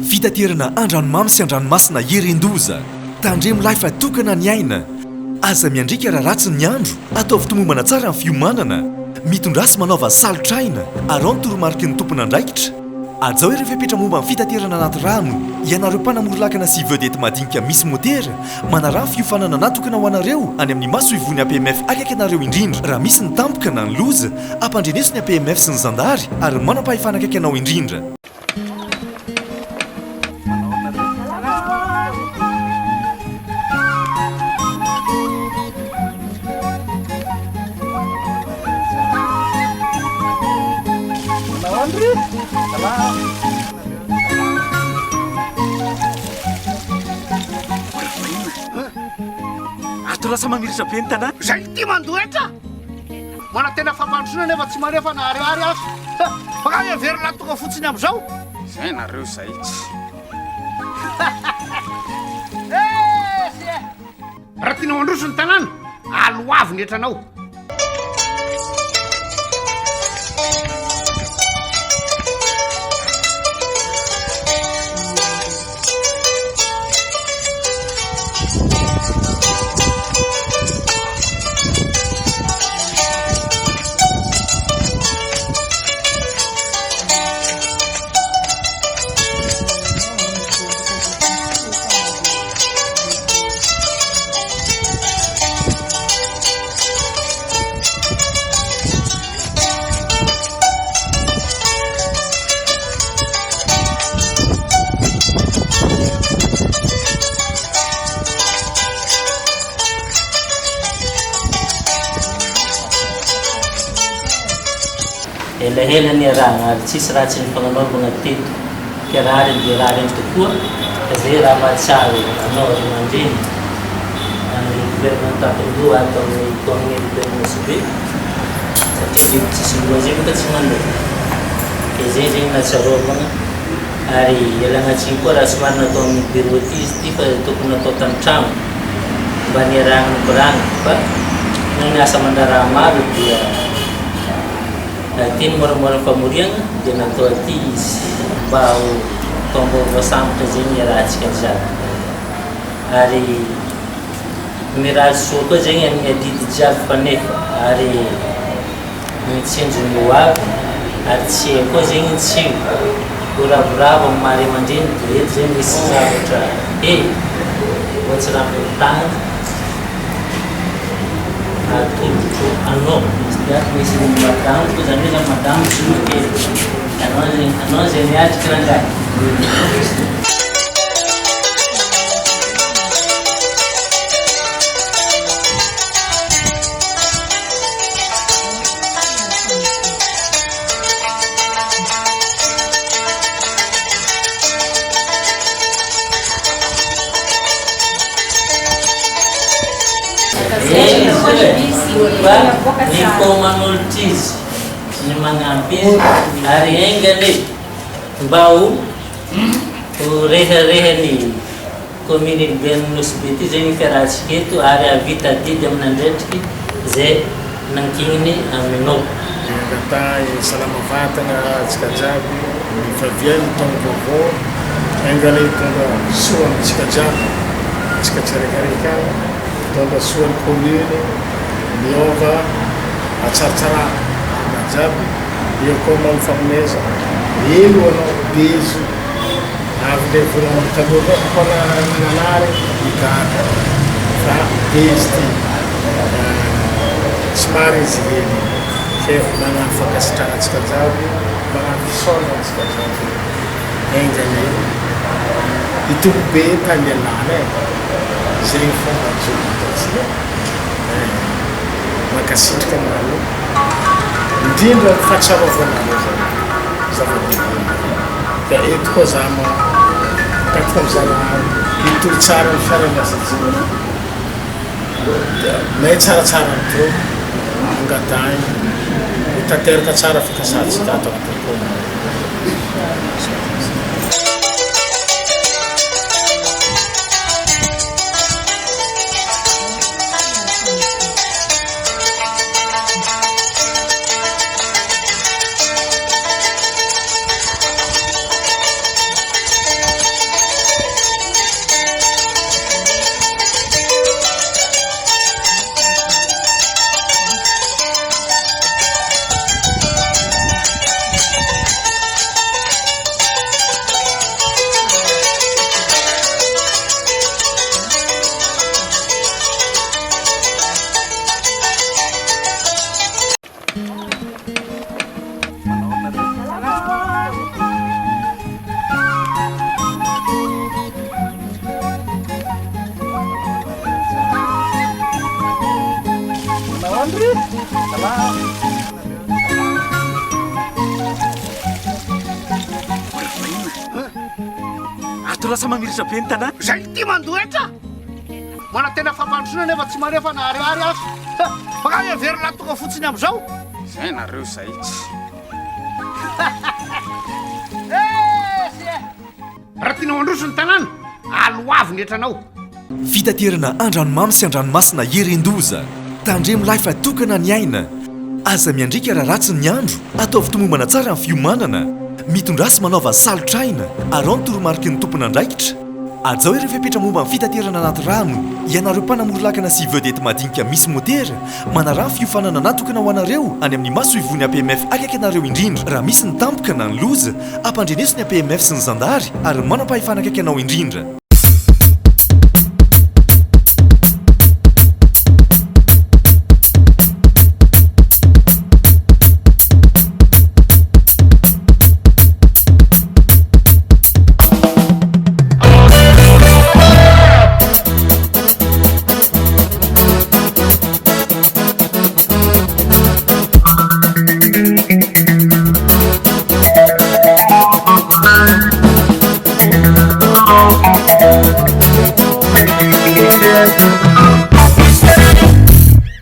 fitaterana andranomamy sy andranomasina herendoza tandremo lahy fa tokana ny aina aza miandrika raha ratsy ny andro atao fitomombana tsara ny fiomanana mitondrasy manaova salotraina arao ny toromarika ny tompona andraikitra azao ireo fepetra momba ny fitaterana anaty rano ianareo mpanamory-lakana sy vedety madinika misy motera manarah ny fiofanana natokana ho anareo any amin'ny maso ivony APMF akaiky anareo indrindra raha misy ny tampoka na ny loza ampandreneso ny APMF sy ny zandary ary manam-pahefana akaiky anao indrindra. Lasa mamiritra be ny tanàna zay ty mandoetra mana tena fampandrosoana nefa tsy manefa na ariary azo baka everina tonga fotsiny am'izao zay nareo zay tsy raha tiana mandroso ny tanàna aloavy ny etranao. Hela ny raha ary tsisy raha tsy nifagnanaovana teto ka raha dia raha reny tokoa zay raha mahatsara anao aman'ireny amin'ny gouvernement tamin'ny atao ny Commune Urbaine Nosy Be satria dia tsisy loha zay moka tsy mandeha ka zay zegny natsarovana ary ialagnatsiny koa raha somary natao amin'ny bureau ty izy ty fa tokony natao tamin-trano mba niarahana ny koragna fa naniasa mandraraha maro dia teny moramora famoriana dia natao aty izy mba ho taombaovao sambotra zegny rahantsika jiaby ary mirazy soa koa zegny amin'ny adidy jiaby fanefa ary mitsenjony ho avy ary tsy hay koa zegny tsio ho ravoravo amin'ny Maire Aman-dReny dia eto zegny misy zavatra ohatsy raha mitany atolotro anao misy madamo koa zany hoe zany madamo solokely anao zay miatriky rangahy ny koman'olo tizy ny magnampy izy ary engany mba ho rehirehany Commune Urbaine Nosy Be ty zegny fiarahantsika eto ary avita adidy amin'ny andraitriky zay nankininy aminao ngata salama vatana tsika jiaby mifaviany taombaovao engany tonga soa amitsika jiaby tsika tsirakarika tonga soa ny commune miova atsaratsara na jiaby io koa mamifameza elo anao bezo avy le volana taloha kona nananary migaka fa bezy ty somary izy hely fe manano fankasitrahantsika jiaby manano fisaona antsika jiaby engany itombo be tany alana zegny fomba jotatsika makasitrika aminareo indrindra fahatsavavanareo zany zava-dehibe da eto koa za takiko amizana itolo tsara ny fiarahasatsika da may tsaratsara nyteo angatany hitateraka tsara fikasatsika ato anatokoa lasa mamiritra be ny tanàna zay ty mandoetra mana tena fampandrosoana nefa tsy marefa naharihary azy baka everina tonga fotsiny am'izao zay nareo zay tsy raha tianao androso ny tanàna aloavy ny etranao fitaterana andranomamy sy andranomasina herendoza tandremo lahy fa tokana ny aina aza miandrika raha ratsy ny andro atao fitomombana tsara amin'ny fiomanana mitondra sy manaova salotraina ary ao ny toromarika ny tompona andraikitra ajao ireo fepetra momba amin'ny fitaterana anaty rano ianareo mpanamorolakana sy vedety madinika misy motera manarano fiofanana natokana ho anareo any amin'ny maso ivony APMF akaiky anareo indrindra raha misy ny tampoka na ny loza ampandreneso ny APMF sy ny zandary ary manampahifanakaiky anao indrindra